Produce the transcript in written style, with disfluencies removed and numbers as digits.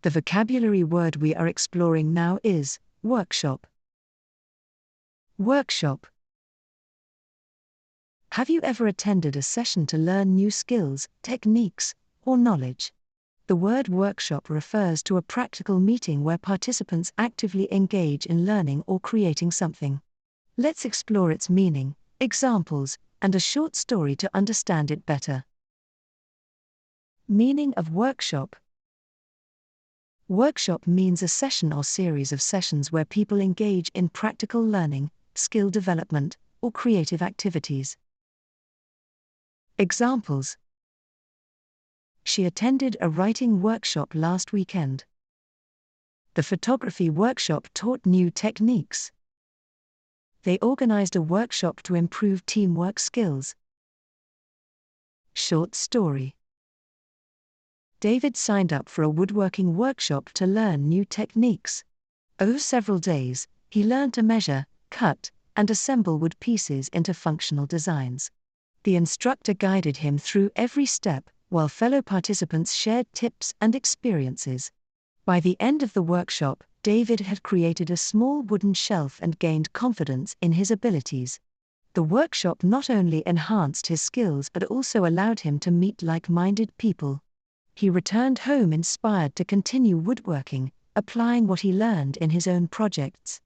The vocabulary word we are exploring now is workshop. Workshop. Have you ever attended a session to learn new skills, techniques, or knowledge? The word workshop refers to a practical meeting where participants actively engage in learning or creating something. Let's explore its meaning, examples, and a short story to understand it better. Meaning of workshop. Workshop means a session or series of sessions where people engage in practical learning, skill development, or creative activities. Examples: she attended a writing workshop last weekend. The photography workshop taught new techniques. They organized a workshop to improve teamwork skills. Short story. David signed up for a woodworking workshop to learn new techniques. Over several days, he learned to measure, cut, and assemble wood pieces into functional designs. The instructor guided him through every step, while fellow participants shared tips and experiences. By the end of the workshop, David had created a small wooden shelf and gained confidence in his abilities. The workshop not only enhanced his skills but also allowed him to meet like-minded people. He returned home inspired to continue woodworking, applying what he learned in his own projects.